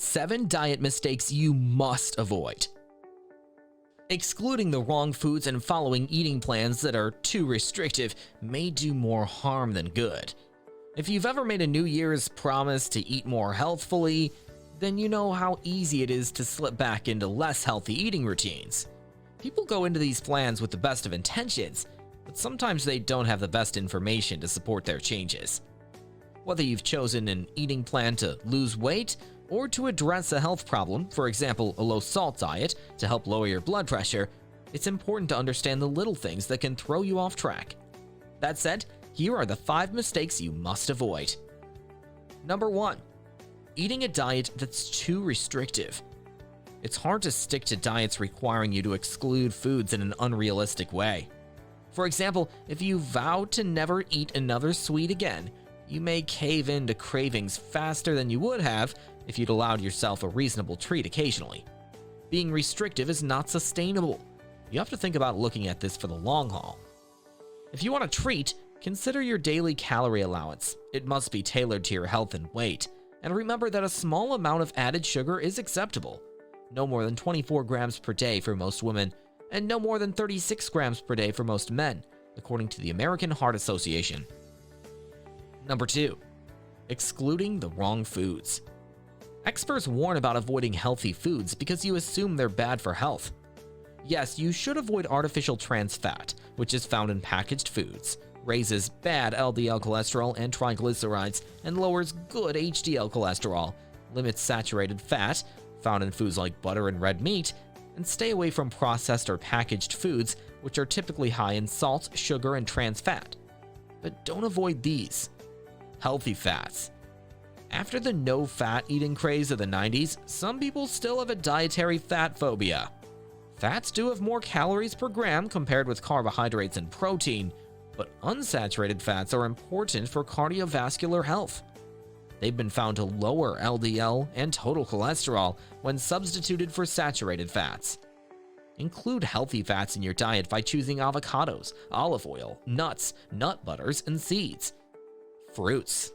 7 diet mistakes you must avoid. Excluding the wrong foods and following eating plans that are too restrictive may do more harm than good. If you've ever made a New Year's promise to eat more healthfully, then you know how easy it is to slip back into less healthy eating routines. People go into these plans with the best of intentions, but sometimes they don't have the best information to support their changes. Whether you've chosen an eating plan to lose weight or to address a health problem, for example, a low-salt diet to help lower your blood pressure, it's important to understand the little things that can throw you off track. That said, here are the 5 mistakes you must avoid. Number 1. Eating a diet that's too restrictive. It's hard to stick to diets requiring you to exclude foods in an unrealistic way. For example, if you vow to never eat another sweet again, you may cave in to cravings faster than you would have if you'd allowed yourself a reasonable treat occasionally. Being restrictive is not sustainable. You have to think about looking at this for the long haul. If you want a treat, consider your daily calorie allowance. It must be tailored to your health and weight. And remember that a small amount of added sugar is acceptable. No more than 24 grams per day for most women, and no more than 36 grams per day for most men, according to the American Heart Association. Number 2. Excluding the wrong foods. Experts warn about avoiding healthy foods because you assume they're bad for health. Yes, you should avoid artificial trans fat, which is found in packaged foods, raises bad LDL cholesterol and triglycerides, and lowers good HDL cholesterol, limits saturated fat, found in foods like butter and red meat, and stay away from processed or packaged foods, which are typically high in salt, sugar, and trans fat. But don't avoid these. Healthy fats. After the no-fat eating craze of the 90s, some people still have a dietary fat phobia. Fats do have more calories per gram compared with carbohydrates and protein, but unsaturated fats are important for cardiovascular health. They've been found to lower LDL and total cholesterol when substituted for saturated fats. Include healthy fats in your diet by choosing avocados, olive oil, nuts, nut butters, and seeds. Fruits.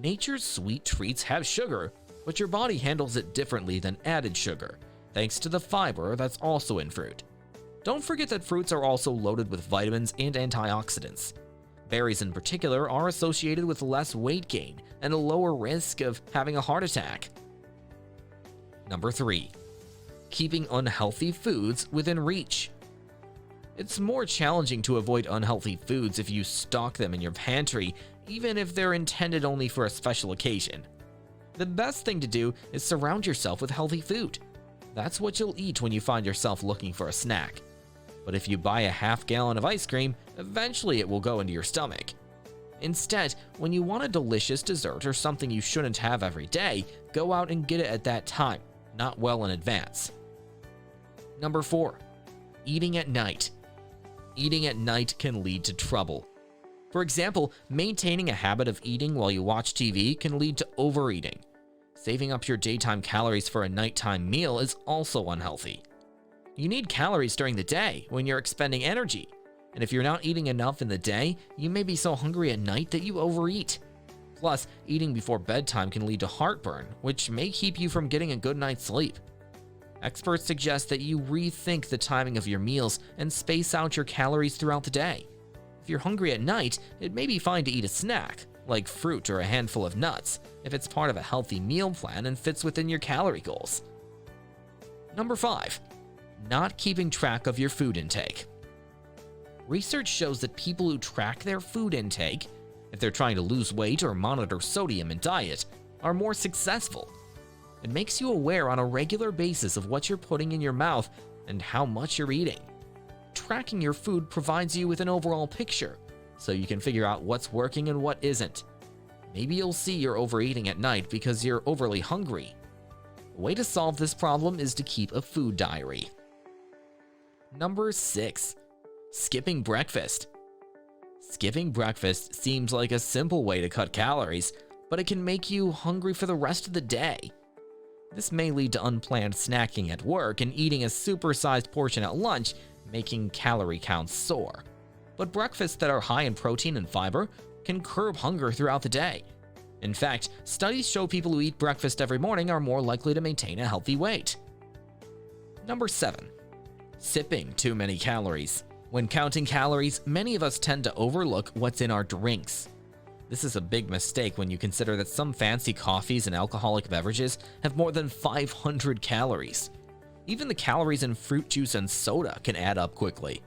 Nature's sweet treats have sugar, but your body handles it differently than added sugar, thanks to the fiber that's also in fruit. Don't forget that fruits are also loaded with vitamins and antioxidants. Berries in particular are associated with less weight gain and a lower risk of having a heart attack. Number 3. Keeping unhealthy foods within reach. It's more challenging to avoid unhealthy foods if you stock them in your pantry, even if they're intended only for a special occasion. The best thing to do is surround yourself with healthy food. That's what you'll eat when you find yourself looking for a snack. But if you buy a half gallon of ice cream, eventually it will go into your stomach. Instead, when you want a delicious dessert or something you shouldn't have every day, go out and get it at that time, not well in advance. Number 4. Eating at night. Eating at night can lead to trouble. For example, maintaining a habit of eating while you watch TV can lead to overeating. Saving up your daytime calories for a nighttime meal is also unhealthy. You need calories during the day when you're expending energy, and if you're not eating enough in the day, you may be so hungry at night that you overeat. Plus, eating before bedtime can lead to heartburn, which may keep you from getting a good night's sleep. Experts suggest that you rethink the timing of your meals and space out your calories throughout the day. If you're hungry at night, it may be fine to eat a snack, like fruit or a handful of nuts, if it's part of a healthy meal plan and fits within your calorie goals. Number 5. Not keeping track of your food intake. Research shows that people who track their food intake, if they're trying to lose weight or monitor sodium in diet, are more successful. It makes you aware on a regular basis of what you're putting in your mouth and how much you're eating. Tracking your food provides you with an overall picture, so you can figure out what's working and what isn't. Maybe you'll see you're overeating at night because you're overly hungry. A way to solve this problem is to keep a food diary. Number 6. Skipping breakfast. Skipping breakfast seems like a simple way to cut calories, but it can make you hungry for the rest of the day. This may lead to unplanned snacking at work and eating a supersized portion at lunch, making calorie counts soar. But breakfasts that are high in protein and fiber can curb hunger throughout the day. In fact, studies show people who eat breakfast every morning are more likely to maintain a healthy weight. Number 7. Sipping too many calories. When counting calories, many of us tend to overlook what's in our drinks. This is a big mistake when you consider that some fancy coffees and alcoholic beverages have more than 500 calories. Even the calories in fruit juice and soda can add up quickly.